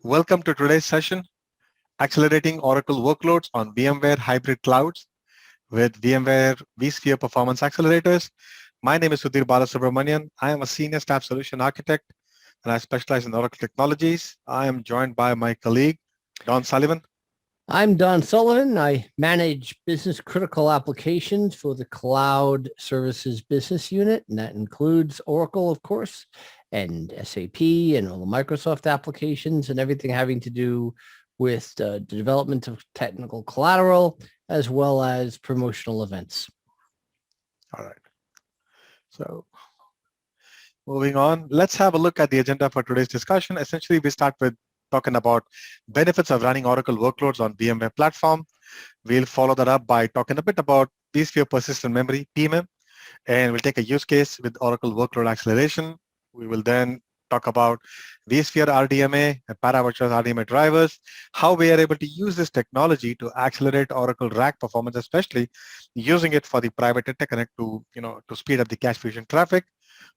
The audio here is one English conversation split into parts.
Welcome to today's session, Accelerating Oracle Workloads on VMware Hybrid Clouds with VMware vSphere Performance Accelerators. My name is Sudhir Balasubramanian. I am a Senior Staff Solution Architect and I specialize in Oracle technologies. I am joined by my colleague, Don Sullivan. I'm Don Sullivan. I manage business critical applications for the Cloud Services Business Unit, and that includes Oracle, of course, and SAP and all the Microsoft applications and everything having to do with the development of technical collateral as well as promotional events. All right. So moving on, let's have a look at the agenda for today's discussion. Essentially, we start with talking about benefits of running Oracle workloads on VMware platform. We'll follow that up by talking a bit about vSphere persistent memory, PMM, and we'll take a use case with Oracle workload acceleration. We will then talk about vSphere RDMA and Virtualized RDMA drivers, how we are able to use this technology to accelerate Oracle rack performance, especially using it for the private interconnect to speed up the cache fusion traffic.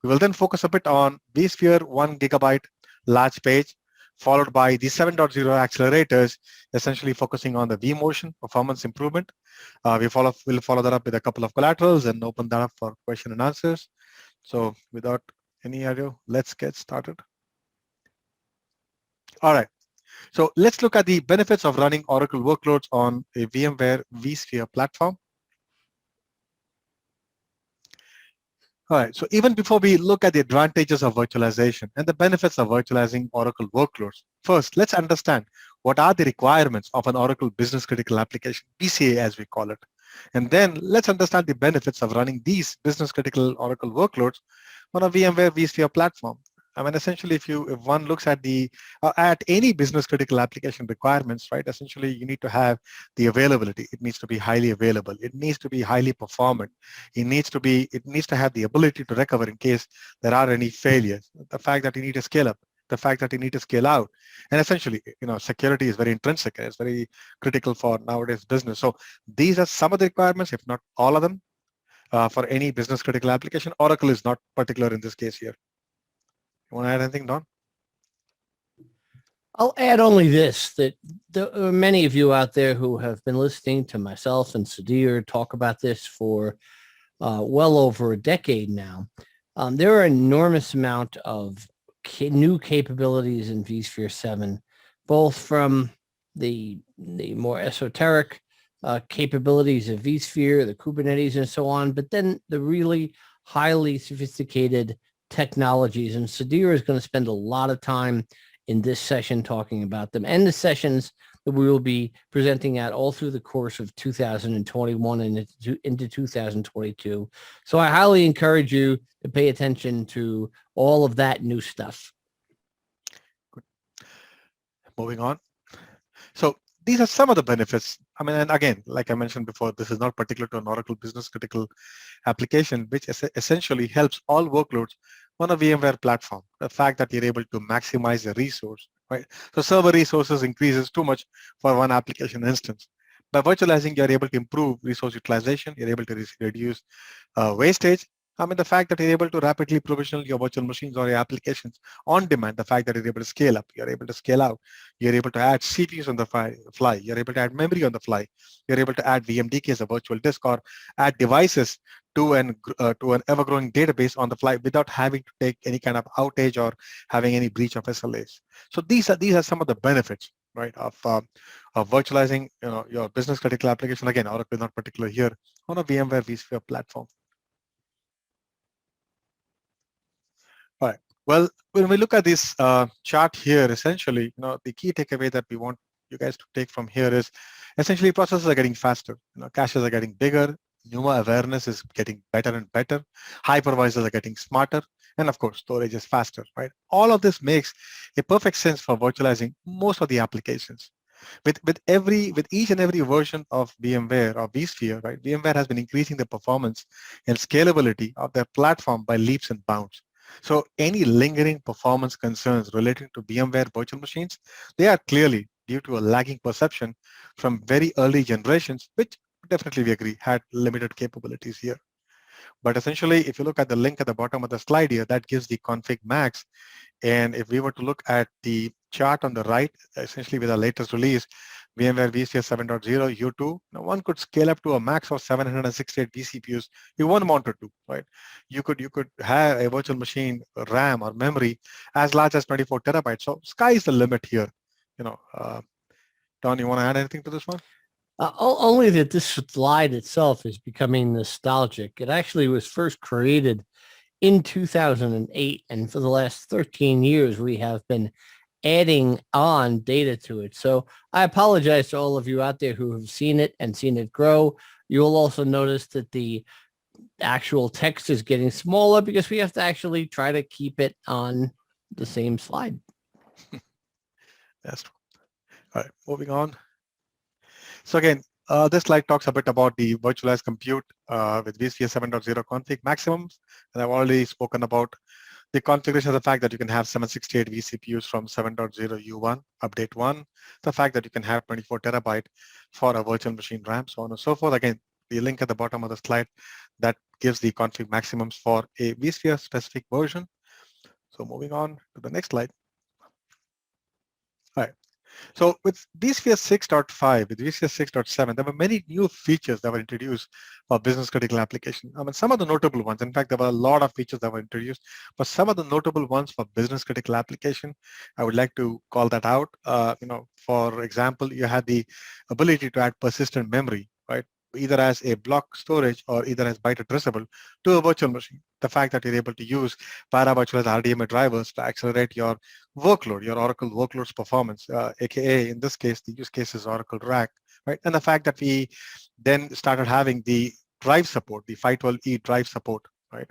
We will then focus a bit on vSphere 1 gigabyte large page, followed by the 7.0 accelerators, essentially focusing on the vMotion performance improvement. We'll follow that up with a couple of collaterals and open that up for question and answers. So without any ado, let's get started. All right. So let's look at the benefits of running Oracle workloads on a VMware vSphere platform. All right, so even before we look at the advantages of virtualization and the benefits of virtualizing Oracle workloads, first, let's understand what are the requirements of an Oracle Business Critical Application, BCA as we call it. And then let's understand the benefits of running these business critical Oracle workloads on a VMware vSphere platform. I mean, essentially, if one looks at at any business critical application requirements, right? Essentially, you need to have the availability. It needs to be highly available. It needs to be highly performant. It needs to have the ability to recover in case there are any failures. The fact that you need to scale up, the fact that you need to scale out, and essentially, security is very intrinsic and it's very critical for nowadays business. So these are some of the requirements, if not all of them, for any business critical application. Oracle is not particular in this case here. You want to add anything, Don? I'll add only this, that there are many of you out there who have been listening to myself and Sudhir talk about this for well over a decade now. There are an enormous amount of new capabilities in vSphere 7, both from the more esoteric capabilities of vSphere, the Kubernetes and so on, but then the really highly sophisticated technologies. And Sudhir is going to spend a lot of time in this session talking about them and the sessions that we will be presenting at all through the course of 2021 and into 2022. So I highly encourage you to pay attention to all of that new stuff. Good. Moving on. So these are some of the benefits. I mean, and again, like I mentioned before, this is not particular to an Oracle Business Critical application, which essentially helps all workloads on a VMware platform. The fact that you're able to maximize the resource, right? So server resources increases too much for one application instance. By virtualizing, you're able to improve resource utilization. You're able to reduce wastage. I mean, the fact that you're able to rapidly provision your virtual machines or your applications on demand, the fact that you're able to scale up, you're able to scale out, you're able to add CPUs on the fly, you're able to add memory on the fly, you're able to add VMDK as a virtual disk or add devices to an ever-growing database on the fly without having to take any kind of outage or having any breach of SLAs. So these are some of the benefits, right, of virtualizing your business critical application. Again, Oracle is not particular here on a VMware vSphere platform. All right. Well, when we look at this chart here, essentially, the key takeaway that we want you guys to take from here is essentially processes are getting faster. Caches are getting bigger. NUMA awareness is getting better and better. Hypervisors are getting smarter. And of course, storage is faster, right? All of this makes a perfect sense for virtualizing most of the applications. With each and every version of VMware or vSphere, right? VMware has been increasing the performance and scalability of their platform by leaps and bounds. So any lingering performance concerns relating to VMware virtual machines, they are clearly due to a lagging perception from very early generations, which definitely we agree had limited capabilities here. But essentially, if you look at the link at the bottom of the slide here, that gives the config max. And if we were to look at the chart on the right, essentially with our latest release, VMware vSphere 7.0 U2, now one could scale up to a max of 768 vCPUs if one wanted to, right? You could have a virtual machine RAM or memory as large as 24 terabytes. So sky is the limit here. Don, you want to add anything to this one? Only that this slide itself is becoming nostalgic. It actually was first created in 2008, and for the last 13 years, we have been adding on data to it. So I apologize to all of you out there who have seen it and seen it grow. You will also notice that the actual text is getting smaller because we have to actually try to keep it on the same slide. That's true. All right, moving on. So again, this slide talks a bit about the virtualized compute with vSphere 7.0 config maximums, and I've already spoken about the configuration of the fact that you can have 768 vCPUs from 7.0 U1, update 1, the fact that you can have 24 terabyte for a virtual machine RAM, so on and so forth. Again, the link at the bottom of the slide that gives the config maximums for a vSphere specific version. So moving on to the next slide. All right. So with vSphere 6.5, with vSphere 6.7, there were many new features that were introduced for business critical application. I mean, some of the notable ones, in fact, there were a lot of features that were introduced, but some of the notable ones for business critical application, I would like to call that out. For example, you had the ability to add persistent memory, right? Either as a block storage or either as byte addressable to a virtual machine. The fact that you're able to use virtualized RDMA drivers to accelerate your workload, your Oracle workloads performance, aka in this case, the use case is Oracle RAC, right? And the fact that we then started having the drive support, the 512E drive support, right?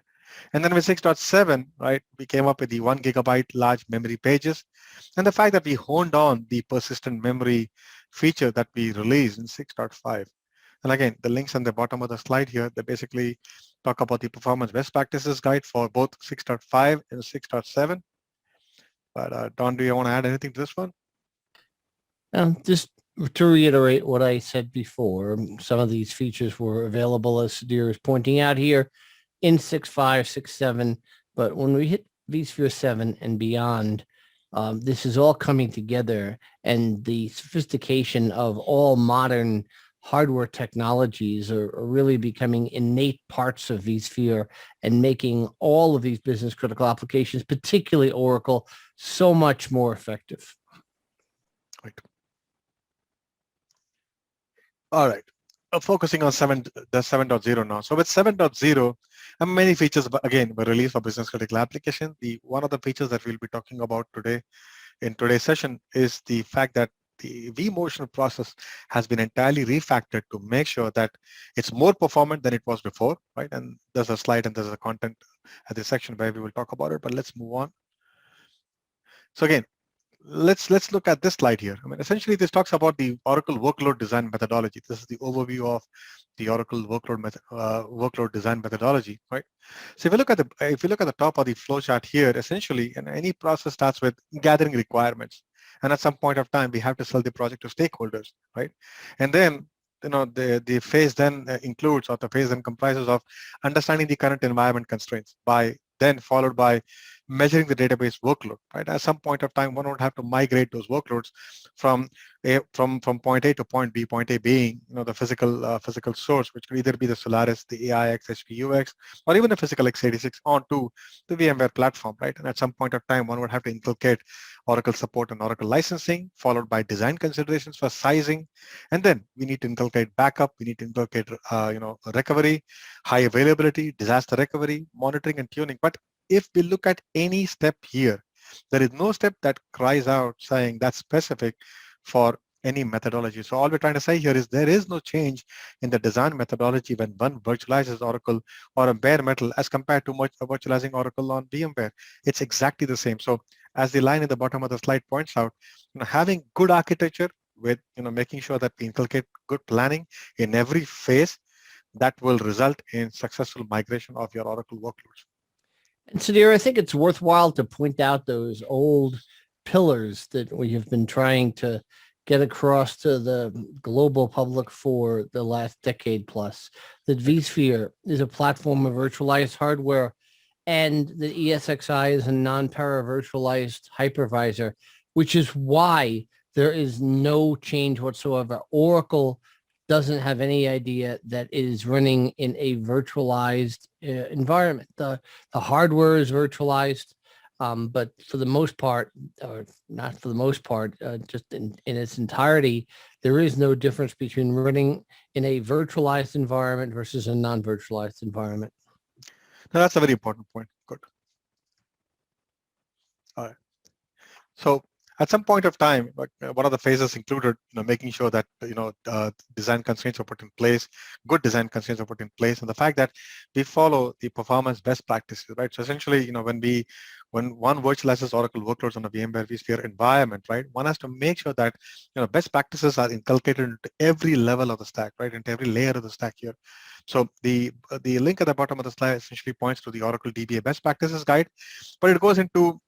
And then with 6.7, right, we came up with the 1 gigabyte large memory pages. And the fact that we honed on the persistent memory feature that we released in 6.5. And again, the links on the bottom of the slide here, they basically talk about the performance best practices guide for both 6.5 and 6.7. But Don, do you want to add anything to this one? Just to reiterate what I said before, some of these features were available, as Sudhir is pointing out here, in 6.5, 6.7. But when we hit vSphere 7 and beyond, this is all coming together, and the sophistication of all modern hardware technologies are really becoming innate parts of vSphere and making all of these business critical applications, particularly Oracle, so much more effective. Right. All right. Focusing on the 7.0 now. So with 7.0, many features, again, were released for business critical application. One of the features that we'll be talking about today in today's session is the fact that the vMotion process has been entirely refactored to make sure that it's more performant than it was before, right? And there's a slide and there's a content at this section where we will talk about it, but let's move on. So again, let's look at this slide here. I mean, essentially this talks about the Oracle workload design methodology. This is the overview of the Oracle workload design methodology, right? So if you look at the top of the flow chart here, essentially, and any process starts with gathering requirements. And at some point of time, we have to sell the project to stakeholders, right? And then, the phase then includes, or the phase then comprises of understanding the current environment constraints, followed by measuring the database workload, right? At some point of time, one would have to migrate those workloads from point A to point B, point A being, the physical source, which could either be the Solaris, the AIX, HPUX, or even the physical x86 onto the VMware platform, right? And at some point of time, one would have to inculcate Oracle support and Oracle licensing, followed by design considerations for sizing. And then we need to inculcate backup. We need to inculcate, recovery, high availability, disaster recovery, monitoring and tuning. But if we look at any step here, there is no step that cries out saying that's specific for any methodology. So all we're trying to say here is there is no change in the design methodology when one virtualizes Oracle or a bare metal as compared to virtualizing Oracle on VMware. It's exactly the same. So as the line in the bottom of the slide points out, having good architecture with making sure that we inculcate good planning in every phase, that will result in successful migration of your Oracle workloads. And Sudhir, I think it's worthwhile to point out those old pillars that we have been trying to get across to the global public for the last decade plus. That vSphere is a platform of virtualized hardware, and the ESXi is a non-para virtualized hypervisor, which is why there is no change whatsoever. Oracle doesn't have any idea that it is running in a virtualized environment. The hardware is virtualized, but for the most part, or not for the most part, just in its entirety, there is no difference between running in a virtualized environment versus a non-virtualized environment. Now, that's a very important point. Good. All right. So at some point of time, like one of the phases included, making sure that design constraints are put in place, good design constraints are put in place, and the fact that we follow the performance best practices, right? So essentially, when one virtualizes Oracle workloads on a VMware vSphere environment, right, one has to make sure that best practices are inculcated into every level of the stack, right, into every layer of the stack here. So the link at the bottom of the slide essentially points to the Oracle DBA best practices guide, but it goes into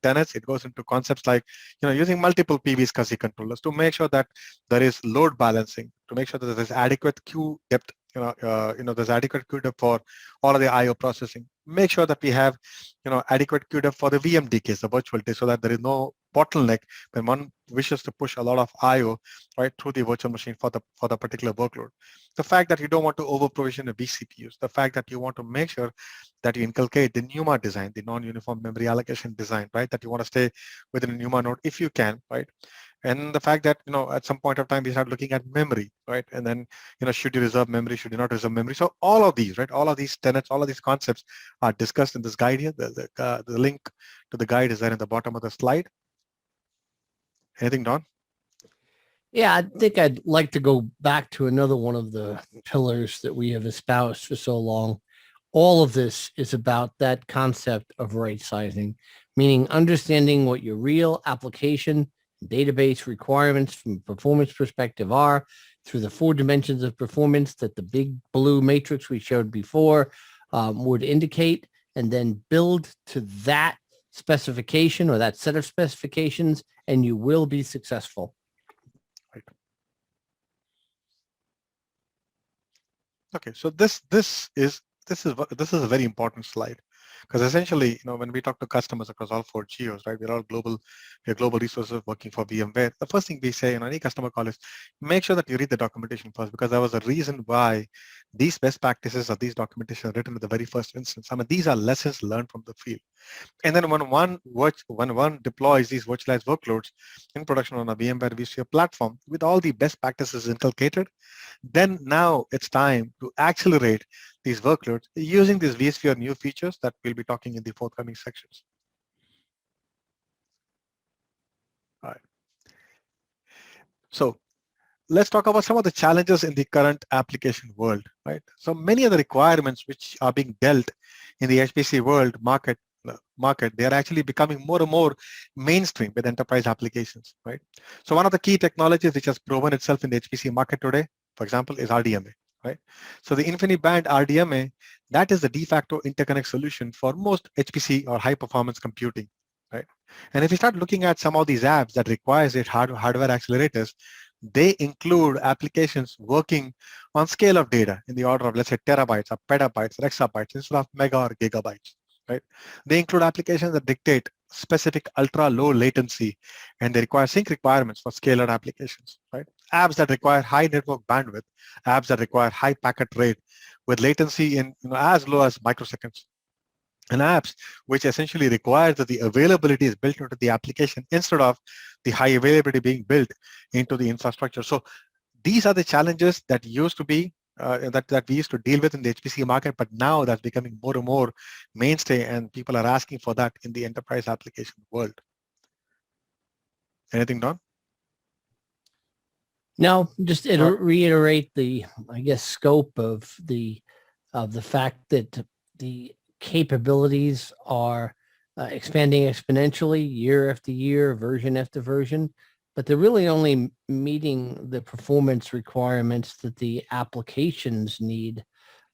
tenets, it goes into concepts like using multiple PV SCSI controllers to make sure that there is load balancing, to make sure that there is adequate queue depth, there's adequate queue depth for all of the IO processing. Make sure that we have adequate queue depth for the VMDKs, the virtual disk, so that there is no bottleneck when one wishes to push a lot of IO right through the virtual machine for the particular workload. The fact that you don't want to over provision the vCPUs, the fact that you want to make sure that you inculcate the NUMA design, the non-uniform memory allocation design, right? That you want to stay within a NUMA node if you can, right? And the fact that at some point of time we start looking at memory, right? And then should you reserve memory, should you not reserve memory? So all of these, right? All of these tenets, all of these concepts are discussed in this guide here. The link to the guide is there in the bottom of the slide. Anything, Don? Yeah, I think I'd like to go back to another one of the pillars that we have espoused for so long. All of this is about that concept of right sizing, meaning understanding what your real application database requirements from a performance perspective are through the 4 dimensions of performance that the big blue matrix we showed before would indicate, and then build to that specification or that set of specifications, and you will be successful. Right. Okay, so this is a very important slide, because essentially, when we talk to customers across all 4 geos, right, we're global resources working for VMware. The first thing we say in any customer call is make sure that you read the documentation first, because there was a reason why these best practices or these documentation are written at the very first instance. I mean, these are lessons learned from the field. And then when one deploys these virtualized workloads in production on a VMware vSphere platform with all the best practices inculcated, then now it's time to accelerate these workloads using these vSphere new features that we'll be talking in the forthcoming sections. All right. So let's talk about some of the challenges in the current application world, right? So many of the requirements which are being dealt in the HPC world market, they're actually becoming more and more mainstream with enterprise applications, right? So one of the key technologies which has proven itself in the HPC market today, for example, is RDMA, right? So the InfiniBand RDMA, that is the de facto interconnect solution for most HPC or high performance computing, right? And if you start looking at some of these apps that requires it hardware accelerators, they include applications working on scale of data in the order of, let's say, terabytes or petabytes or exabytes instead of mega or gigabytes, right? They include applications that dictate specific ultra low latency, and they require sync requirements for scalar applications, right? Apps that require high network bandwidth, apps that require high packet rate with latency in as low as microseconds, and apps which essentially require that the availability is built into the application instead of the high availability being built into the infrastructure. So these are the challenges that used to be that we used to deal with in the HPC market, but now that's becoming more and more mainstay, and people are asking for that in the enterprise application world. Anything, Don? No, just reiterate the, I guess, scope of the fact that the capabilities are expanding exponentially year after year, version after version, but they're really only meeting the performance requirements that the applications need.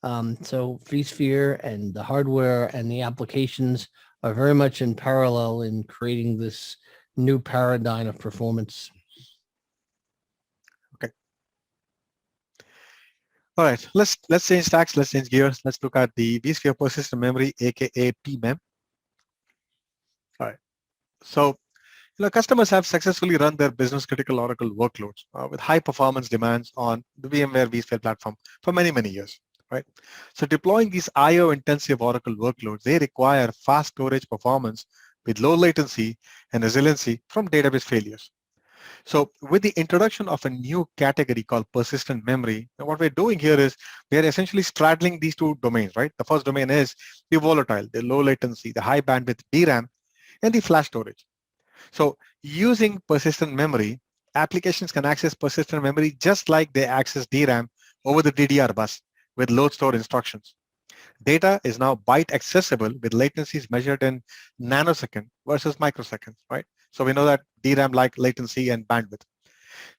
So vSphere and the hardware and the applications are very much in parallel in creating this new paradigm of performance. Okay. All right, let's change stacks, let's change gears. Let's look at the vSphere persistent memory, aka PMEM. All right. So Customers have successfully run their business critical Oracle workloads with high performance demands on the VMware vSphere platform for many, many years, right? So deploying these IO intensive Oracle workloads, they require fast storage performance with low latency and resiliency from database failures. So with the introduction of a new category called persistent memory, what we're doing here is we're essentially straddling these two domains, right? The first domain is the volatile, the low latency, the high bandwidth DRAM, and the flash storage. So using persistent memory, applications can access persistent memory just like they access DRAM over the DDR bus with load store instructions. Data is now byte accessible with latencies measured in nanosecond versus microseconds, right? So we know that DRAM like latency and bandwidth.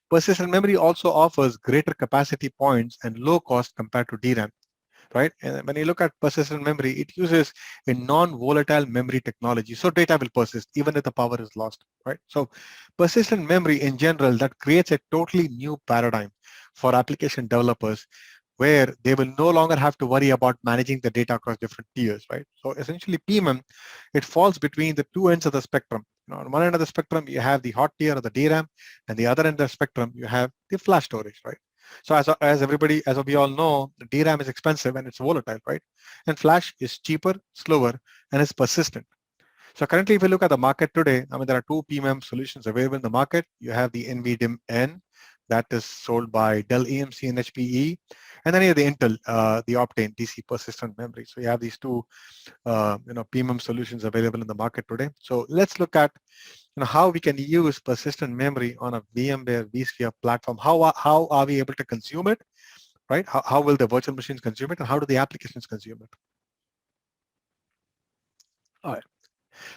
Persistent memory also offers greater capacity points and low cost compared to DRAM, right? And when you look at persistent memory, it uses a non-volatile memory technology. So data will persist even if the power is lost, right? So persistent memory in general, that creates a totally new paradigm for application developers where they will no longer have to worry about managing the data across different tiers, right? So essentially PMM, it falls between the two ends of the spectrum. On one end of the spectrum, you have the hot tier of the DRAM, and the other end of the spectrum, you have the flash storage, right? So as we all know, the DRAM is expensive and it's volatile, right? And flash is cheaper, slower, and it's persistent. So currently, if you look at the market today, there are two PMM solutions available in the market. You have the NVDIMM that is sold by Dell EMC and HPE, and then you have the Intel, the Optane DC persistent memory. So you have these two, PMM solutions available in the market today. So let's look at how we can use persistent memory on a VMware vSphere platform. How are we able to consume it, right? How will the virtual machines consume it, and how do the applications consume it? All right.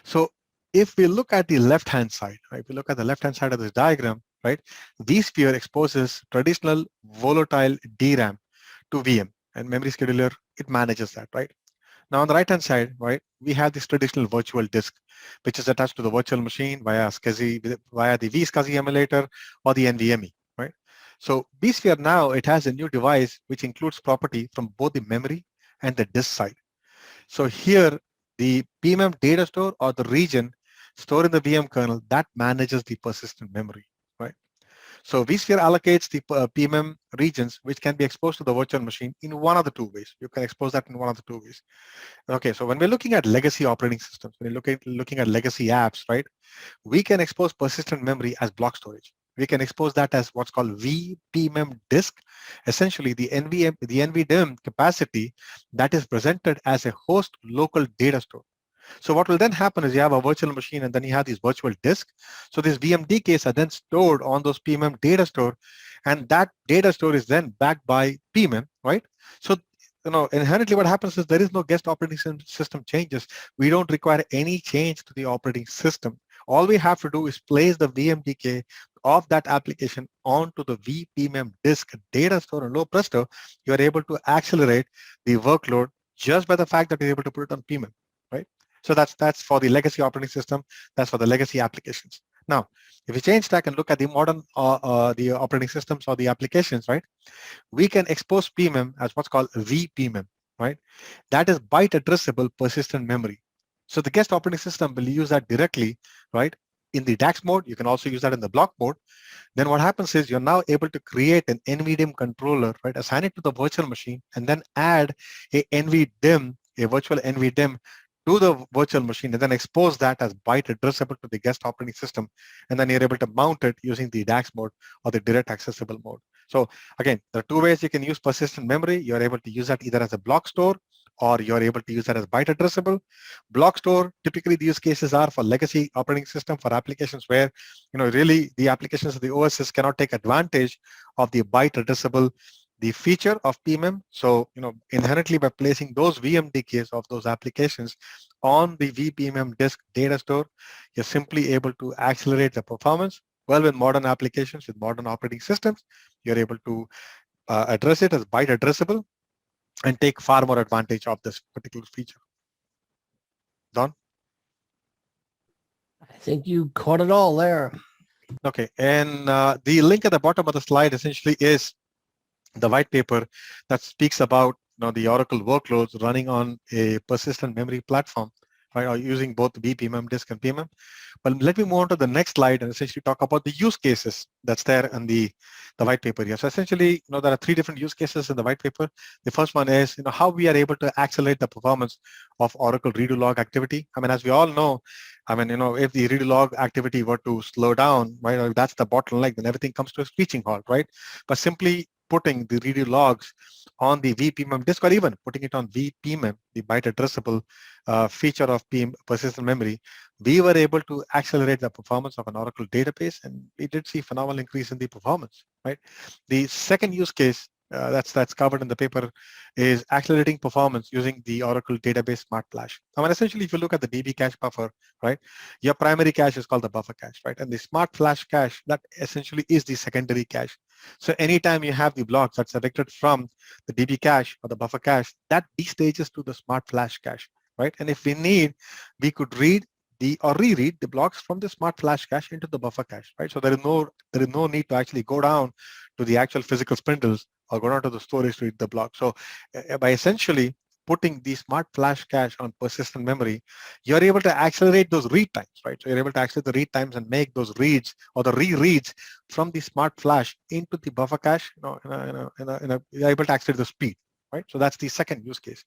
So if we look at the left-hand side, right, if we look at the left-hand side of this diagram, right, vSphere exposes traditional volatile DRAM to VM, and memory scheduler, it manages that, right? Now on the right-hand side, right, we have this traditional virtual disk, which is attached to the virtual machine via the vSCSI emulator or the NVMe, right? So vSphere now, it has a new device which includes property from both the memory and the disk side. So here, the PMM data store or the region stored in the VM kernel, that manages the persistent memory, right? So vSphere allocates the PMM regions which can be exposed to the virtual machine in one of the two ways. You can expose that in one of the two ways. Okay, so when we're looking at legacy operating systems, when you're looking at legacy apps, right, we can expose persistent memory as block storage. We can expose that as what's called vPMM disk. Essentially, the NVDIMM capacity that is presented as a host local data store. So what will then happen is you have a virtual machine and then you have these virtual disks. So these VMDKs are then stored on those PMM data store, and that data store is then backed by PMM, right? So inherently what happens is there is no guest operating system changes. We don't require any change to the operating system. All we have to do is place the VMDK of that application onto the vPMM disk data store, and lo presto, you are able to accelerate the workload just by the fact that you're able to put it on PMM, right? So that's for the legacy operating system. That's for the legacy applications. Now, if we change tack and look at the modern the operating systems or the applications, right, we can expose PMM as what's called vPMM, right? That is byte addressable persistent memory. So the guest operating system will use that directly, right? In the DAX mode, you can also use that in the block mode. Then what happens is you're now able to create an NVDIMM controller, right? Assign it to the virtual machine and then add a NVDIMM, a virtual NVDIMM to the virtual machine, and then expose that as byte addressable to the guest operating system. And then you're able to mount it using the DAX mode or the direct accessible mode. So again, there are two ways you can use persistent memory. You're able to use that either as a block store, or you're able to use that as byte addressable. Block store, typically the use cases are for legacy operating system, for applications where, really the applications of the OSs cannot take advantage of the byte addressable, the feature of PMM. So, inherently by placing those VMDKs of those applications on the vPMM disk data store, you're simply able to accelerate the performance. Well, with modern applications, with modern operating systems, you're able to address it as byte addressable and take far more advantage of this particular feature. Don? I think you caught it all there. Okay, and the link at the bottom of the slide essentially is the white paper that speaks about the Oracle workloads running on a persistent memory platform, right? Or using both vPMM disk and PMM. But let me move on to the next slide and essentially talk about the use cases that's there in the white paper here. So essentially, there are three different use cases in the white paper. The first one is, how we are able to accelerate the performance of Oracle redo log activity. I mean, as we all know, I mean, if the redo log activity were to slow down, right, or if that's the bottleneck, then everything comes to a screeching halt, right? But simply putting the redo logs on the vPMM disk, or even putting it on vPMM, the byte addressable feature of persistent memory, we were able to accelerate the performance of an Oracle database, and we did see phenomenal increase in the performance, right? The second use case that's covered in the paper is accelerating performance using the Oracle database Smart Flash. I mean, essentially, if you look at the DB cache buffer, right, your primary cache is called the buffer cache, right? And the Smart Flash cache, that essentially is the secondary cache. So anytime you have the blocks that's selected from the DB cache or the buffer cache, that destages to the Smart Flash cache, right? And if we need, we could read or reread the blocks from the Smart Flash cache into the buffer cache, right? So there is no need to actually go down to the actual physical spindles or go down to the storage to read the block. So by essentially putting the Smart Flash cache on persistent memory, you're able to accelerate those read times, right? So you're able to accelerate the read times and make those reads or the rereads from the Smart Flash into the buffer cache. You're able to accelerate the speed, right? So that's the second use case.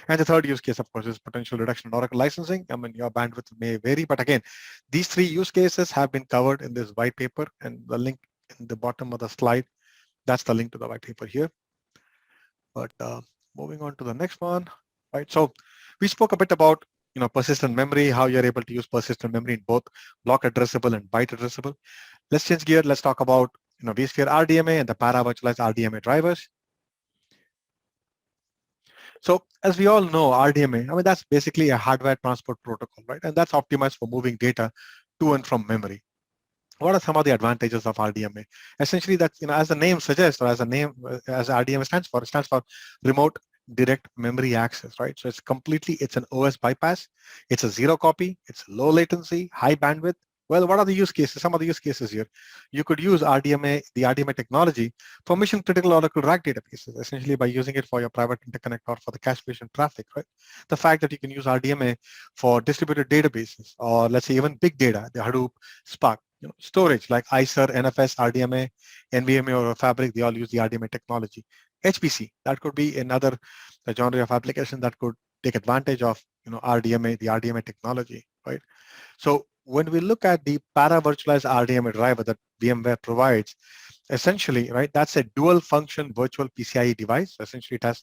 And the third use case, of course, is potential reduction in Oracle licensing. I mean, your bandwidth may vary, but again, these three use cases have been covered in this white paper, and the link in the bottom of the slide, that's the link to the white paper here. But moving on to the next one, right? So we spoke a bit about persistent memory, how you're able to use persistent memory in both block addressable and byte addressable. Let's change gear. Let's talk about vSphere RDMA and the para-virtualized RDMA drivers. So as we all know, RDMA, I mean, that's basically a hardware transport protocol, right? And that's optimized for moving data to and from memory. What are some of the advantages of RDMA? Essentially, that's, as the name suggests, or as RDMA stands for, it stands for remote direct memory access, right? So it's an OS bypass. It's a zero copy. It's low latency, high bandwidth. Well, what are the use cases? Some of the use cases here. You could use the RDMA technology for mission critical Oracle RAC databases, essentially by using it for your private interconnect or for the cache fusion traffic, right? The fact that you can use RDMA for distributed databases, or let's say even big data, the Hadoop, Spark, storage like ISER, NFS, RDMA, NVMe, or Fabric, they all use the RDMA technology. HPC, that could be another genre of application that could take advantage of RDMA, the RDMA technology, right? So when we look at the para-virtualized RDMA driver that VMware provides, essentially, right, that's a dual function virtual PCIe device. Essentially, it has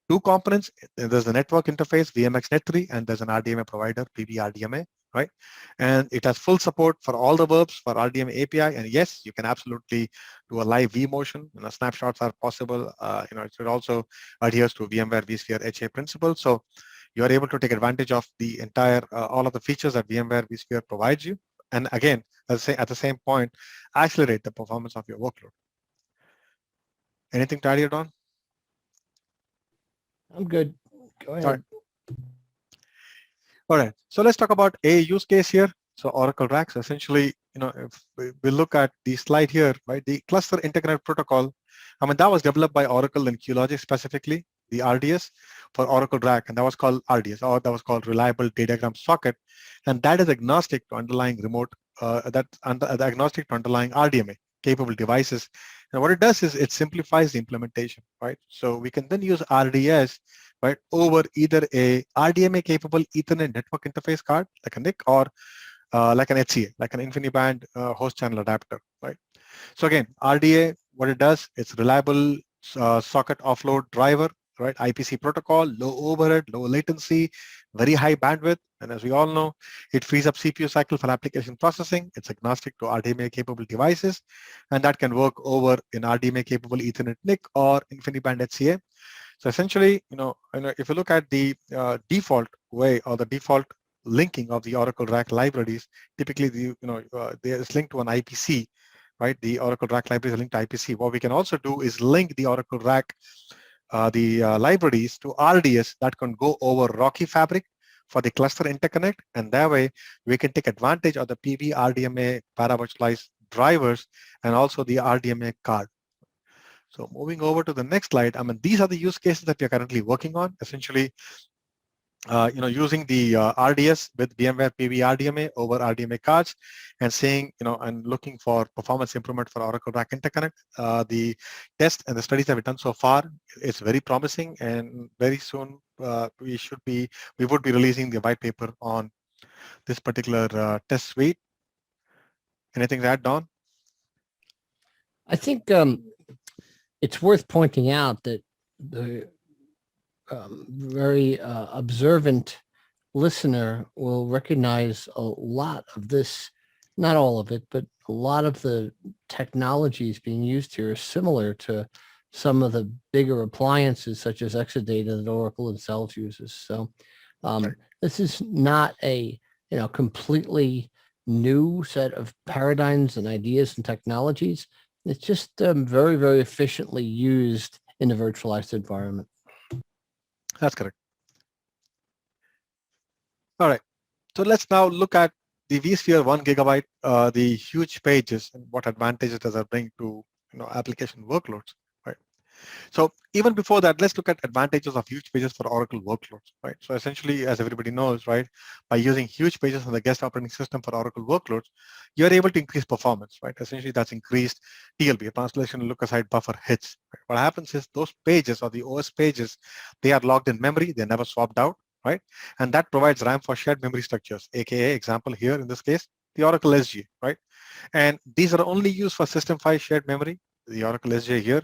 two components. There's the network interface, VMX Net3, and there's an RDMA provider, PB-RDMA, right? And it has full support for all the verbs for RDMA API. And yes, you can absolutely do a live vMotion. Snapshots are possible. It also adheres to VMware vSphere HA principle. So you're able to take advantage of the entire, all of the features that VMware vSphere provides you. And again, at the same point, accelerate the performance of your workload. Anything to add here, Don? I'm good. Go ahead. All right. So let's talk about a use case here. So Oracle RACs, essentially, if we look at the slide here, right, the cluster interconnect protocol, I mean, that was developed by Oracle and QLogic specifically, the RDS for Oracle RAC, and that was called RDS, or that was called Reliable Datagram Socket, and that is agnostic to underlying agnostic to underlying RDMA capable devices. And what it does is it simplifies the implementation, right? So we can then use RDS, right, over either a RDMA capable Ethernet network interface card like a NIC, or like an HCA, like an InfiniBand host channel adapter, right? So again, RDA, what it does, it's reliable socket offload driver, right? IPC protocol, low overhead, low latency, very high bandwidth. And as we all know, it frees up CPU cycle for application processing. It's agnostic to RDMA capable devices, and that can work over an RDMA capable Ethernet NIC or InfiniBand HCA. So essentially, if you look at the default way or the default linking of the Oracle RAC libraries, typically there is linked to an IPC, right? The Oracle RAC library is linked to IPC. What we can also do is link the Oracle RAC, libraries to RDS that can go over Rocky Fabric for the cluster interconnect, and that way we can take advantage of the PB RDMA para-virtualized drivers and also the RDMA card. So moving over to the next slide, I mean, these are the use cases that we are currently working on. Essentially, using the RDS with VMware PV RDMA over RDMA cards, and saying, and looking for performance improvement for Oracle Rack Interconnect. The test and the studies that we've done so far is very promising, and very soon we would be releasing the white paper on this particular test suite. Anything to add, Don? I think it's worth pointing out that the very observant listener will recognize a lot of this, not all of it, but a lot of the technologies being used here are similar to some of the bigger appliances such as Exadata that Oracle itself uses. So this is not a completely new set of paradigms and ideas and technologies. It's just very, very efficiently used in a virtualized environment. That's correct. All right. So let's now look at the vSphere 1 gigabyte, the huge pages, and what advantages does that bring to application workloads, right? So even before that, let's look at advantages of huge pages for Oracle workloads, right? So essentially, as everybody knows, right, by using huge pages on the guest operating system for Oracle workloads, you're able to increase performance, right? Essentially, that's increased TLB, translation look-aside buffer hits. Right? What happens is those pages, or the OS pages, they are logged in memory, they're never swapped out, right? And that provides RAM for shared memory structures, aka example here in this case, the Oracle SG, right? And these are only used for system file shared memory, the Oracle SJ here.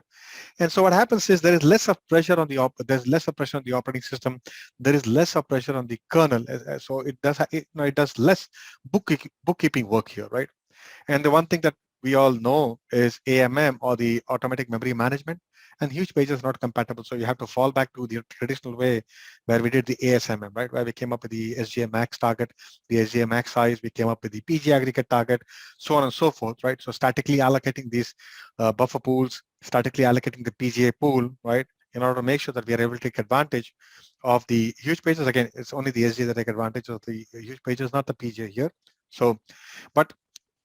And so what happens is there is less of pressure on the operating system. There is less of pressure on the kernel. So it does less bookkeeping work here, right? And the one thing that we all know is AMM, or the automatic memory management, and huge pages is not compatible. So you have to fall back to the traditional way where we did the ASMM, right? Where we came up with the SGA max target, the SGA max size, we came up with the PG aggregate target, so on and so forth, right? So statically allocating these buffer pools, statically allocating the PGA pool, right? In order to make sure that we are able to take advantage of the huge pages. Again, it's only the SGA that take advantage of the huge pages, not the PGA here. So, but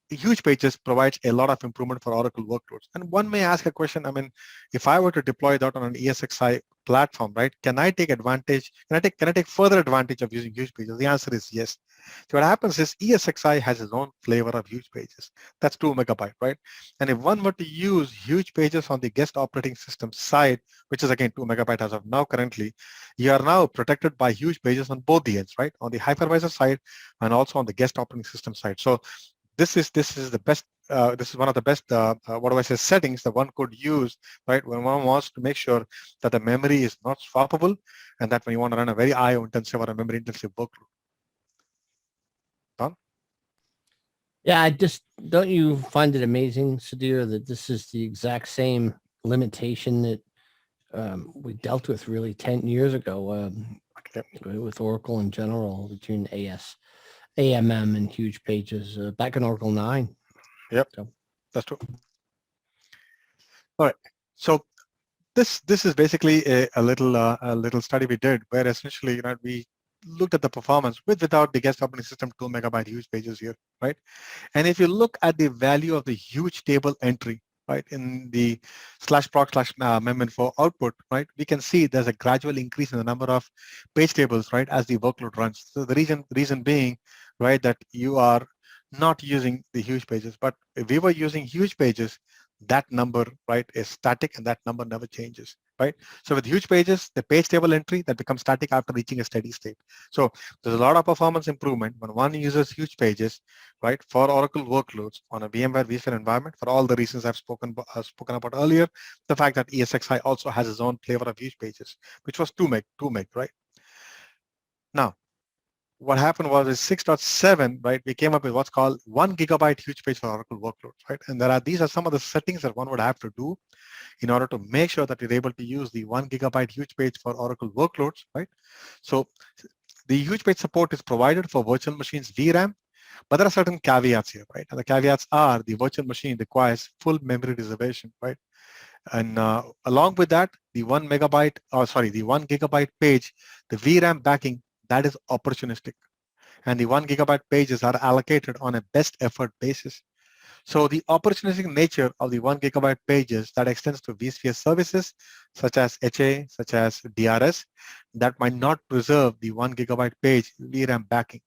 huge pages provides a lot of improvement for Oracle workloads. And one may ask a question, I mean, if I were to deploy that on an ESXi platform, right, can I take further advantage of using huge pages? The answer is yes. So what happens is ESXi has its own flavor of huge pages. That's 2 megabyte, right? And if one were to use huge pages on the guest operating system side, which is again 2 megabyte as of now currently, you are now protected by huge pages on both the ends, right? On the hypervisor side and also on the guest operating system side. So this is the best. This is one of the best. Settings that one could use, right, when one wants to make sure that the memory is not swappable, and that when you want to run a very IO-intensive or a memory-intensive workload. Don? Yeah, don't you find it amazing, Sudhir, that this is the exact same limitation that we dealt with really 10 years ago with Oracle in general, between AMM and huge pages back in Oracle 9. Yep, so that's true. All right, so this is basically a little study we did, where essentially we looked at the performance without the guest operating system 2 megabyte huge pages here, right? And if you look at the value of the huge table entry, right, in the /proc/mem_info output, right, we can see there's a gradual increase in the number of page tables, right, as the workload runs. So the reason being, right, that you are not using the huge pages. But if we were using huge pages, that number, right, is static, and that number never changes, right? So with huge pages, the page table entry that becomes static after reaching a steady state. So there's a lot of performance improvement when one uses huge pages, right, for Oracle workloads on a VMware vSphere environment, for all the reasons I've spoken about earlier. The fact that ESXi also has its own flavor of huge pages, which was 2 meg, right? Now, what happened was in 6.7, right, we came up with what's called 1 gigabyte huge page for Oracle workloads, right? And these are some of the settings that one would have to do in order to make sure that you're able to use the 1 gigabyte huge page for Oracle workloads, right? So the huge page support is provided for virtual machines VRAM, but there are certain caveats here, right? And the caveats are the virtual machine requires full memory reservation, right? And along with that, the 1 gigabyte page, the VRAM backing, that is opportunistic. And the 1 gigabyte pages are allocated on a best effort basis. So the opportunistic nature of the 1 gigabyte pages that extends to vSphere services such as HA, such as DRS, that might not preserve the 1 gigabyte page VRAM backing.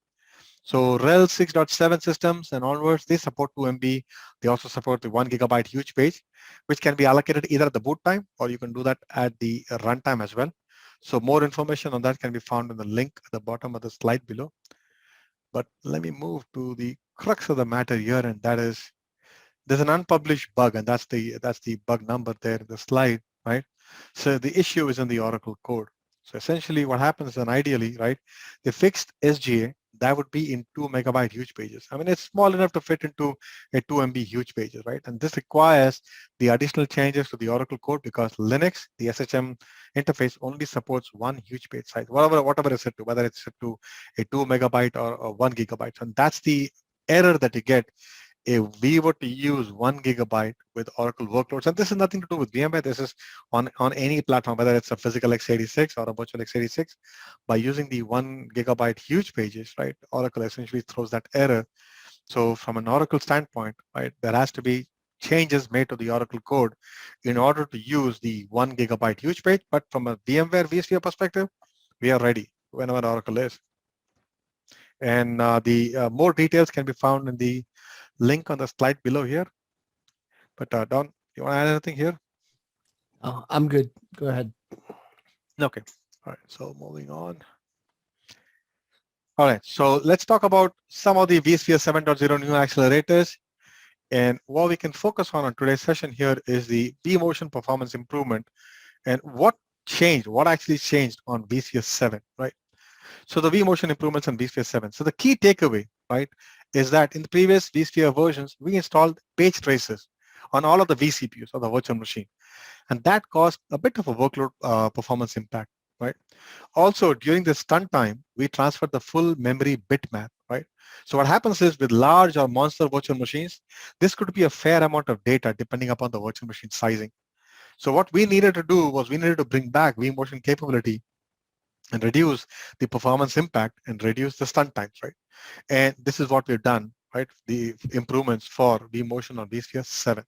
So RHEL 6.7 systems and onwards, they support 2 MB. They also support the 1 gigabyte huge page, which can be allocated either at the boot time or you can do that at the runtime as well. So more information on that can be found in the link at the bottom of the slide below. But let me move to the crux of the matter here, and that is there's an unpublished bug, and that's the bug number there in the slide, right? So the issue is in the Oracle code. So essentially what happens then ideally, right, the fixed SGA, that would be in 2 megabyte huge pages. I mean, it's small enough to fit into a 2 MB huge pages, right? And this requires the additional changes to the Oracle code because Linux, the SHM interface only supports one huge page size, whatever it's set to, whether it's set to a 2 megabyte or 1 gigabyte. And that's the error that you get if we were to use 1 gigabyte with Oracle workloads. And this is nothing to do with VMware. This is on any platform, whether it's a physical x86 or a virtual x86. By using the 1 gigabyte huge pages, right, Oracle essentially throws that error. So from an Oracle standpoint, right, there has to be changes made to the Oracle code in order to use the 1 gigabyte huge page. But from a VMware vSphere perspective, we are ready whenever Oracle is. And the more details can be found in the link on the slide below here. But Don, you want to add anything here? Oh, I'm good. Go ahead. Okay. All right. So moving on. All right. So let's talk about some of the vSphere 7.0 new accelerators. And what we can focus on today's session here is the vMotion performance improvement and what changed, what actually changed on vSphere 7, right? So the vMotion improvements on vSphere 7. So the key takeaway, right, is that in the previous vSphere versions, we installed page tracers on all of the vCPUs of the virtual machine. And that caused a bit of a workload performance impact, right? Also, during this runtime, we transferred the full memory bitmap, right? So what happens is with large or monster virtual machines, this could be a fair amount of data depending upon the virtual machine sizing. So what we needed to do was we needed to bring back vMotion capability and reduce the performance impact and reduce the stun times, right? And this is what we've done, right? The improvements for vMotion on vSphere 7.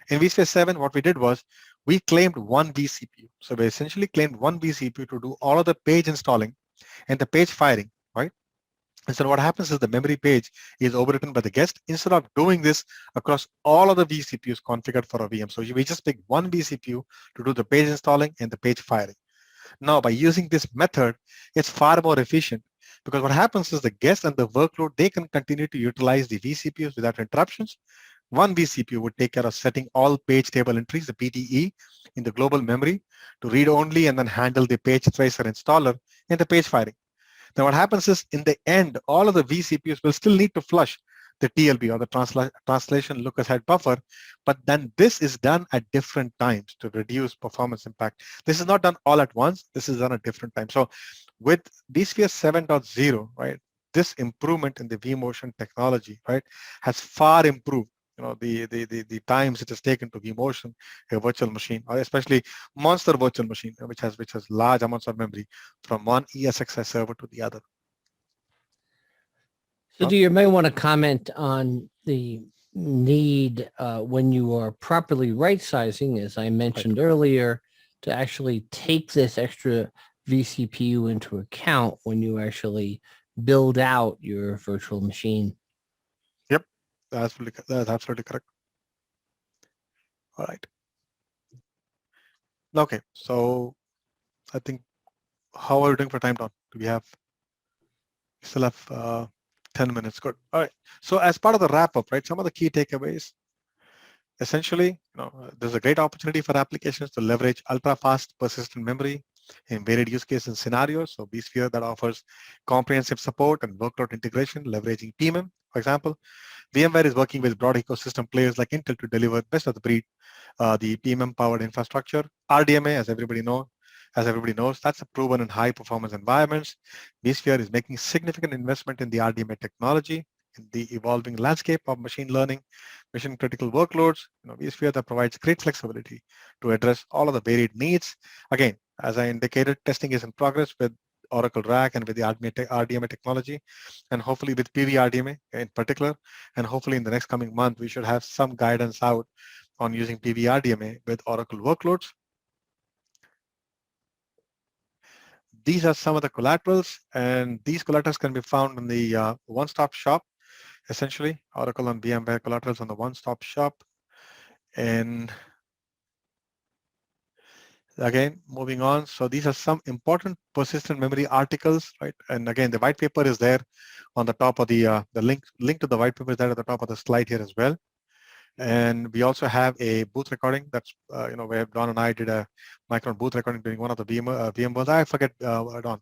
In vSphere 7, what we did was we claimed one vCPU. So we essentially claimed one vCPU to do all of the page installing and the page firing, right? And so what happens is the memory page is overwritten by the guest instead of doing this across all of the vCPUs configured for a VM. So we just pick one vCPU to do the page installing and the page firing. Now, by using this method, it's far more efficient because what happens is the guest and the workload, they can continue to utilize the vCPUs without interruptions. One vCPU would take care of setting all page table entries, the PTE, in the global memory to read only and then handle the page tracer installer and the page firing. Then what happens is in the end, all of the vCPUs will still need to flush the TLB or the translation look ahead buffer, but then this is done at different times to reduce performance impact. This is not done all at once. This is done at different times. So with vSphere 7.0, right, this improvement in the vMotion technology, right, has far improved the times it has taken to vMotion a virtual machine, or especially monster virtual machine, which has large amounts of memory from one ESXi server to the other. So you may want to comment on the need when you are properly right sizing, as I mentioned earlier, to actually take this extra vCPU into account when you actually build out your virtual machine. Yep, that's absolutely correct. All right. Okay, so I think how are we doing for time, Don? We still have 10 minutes. Good. All right. So as part of the wrap up, right, some of the key takeaways. Essentially, there's a great opportunity for applications to leverage ultra-fast persistent memory in varied use cases and scenarios. So vSphere that offers comprehensive support and workload integration, leveraging PMM, for example. VMware is working with broad ecosystem players like Intel to deliver best of the breed, the PMM-powered infrastructure. RDMA, as everybody knows, that's a proven in high-performance environments. vSphere is making significant investment in the RDMA technology in the evolving landscape of machine learning, mission-critical workloads. vSphere that provides great flexibility to address all of the varied needs. Again, as I indicated, testing is in progress with Oracle RAC and with the RDMA technology, and hopefully with PV-RDMA in particular. And hopefully in the next coming month, we should have some guidance out on using PV-RDMA with Oracle workloads. These are some of the collaterals, and these collaterals can be found in the one-stop shop, essentially, Oracle and VMware collaterals on the one-stop shop. And again, moving on. So these are some important persistent memory articles, right? And again, the white paper is there on the top of the link to the white paper is there at the top of the slide here as well. And we also have a booth recording that's, where Don and I did a Micron booth recording during one of the VMworld. I forget, Don,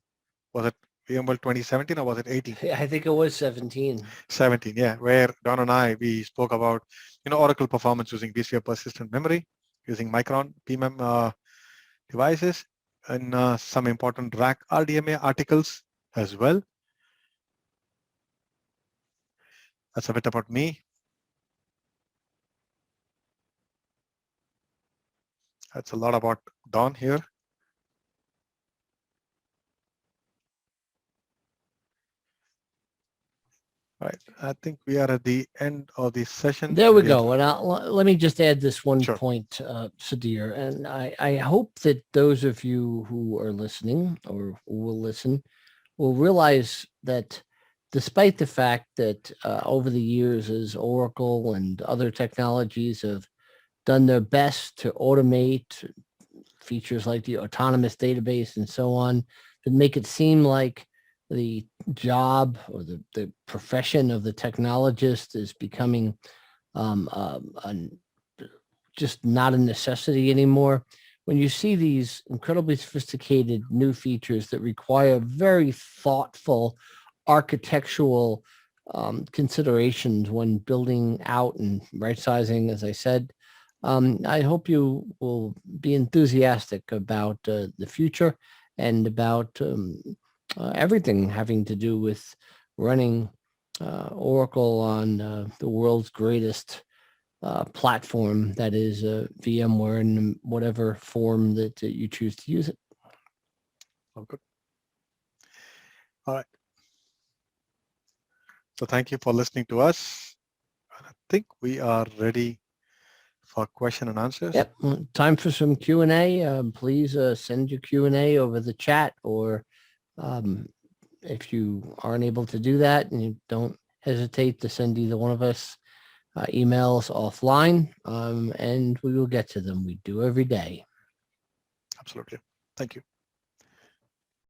was it VMworld 2017 or was it 18? I think it was 17. 17, yeah, where Don and I, we spoke about, Oracle performance using vSphere persistent memory, using Micron PMM devices, and some important RAC RDMA articles as well. That's a bit about me. That's a lot about Don here. Right. I think we are at the end of the session. There we go. And let me just add this one Sure. point, Sudhir. And I hope that those of you who are listening or who will listen will realize that despite the fact that over the years, as Oracle and other technologies have done their best to automate features like the autonomous database and so on, to make it seem like the job or the profession of the technologist is becoming just not a necessity anymore. When you see these incredibly sophisticated new features that require very thoughtful architectural considerations when building out and right-sizing, as I said, I hope you will be enthusiastic about the future and about everything having to do with running Oracle on the world's greatest platform, that is VMware, in whatever form that you choose to use it. Oh, good. All right. So thank you for listening to us. I think we are ready for question and answers. Yep. Time for some Q&A. Please send your Q&A over the chat, or if you aren't able to do that, and you don't hesitate to send either one of us emails offline, and we will get to them. We do every day. Absolutely. Thank you.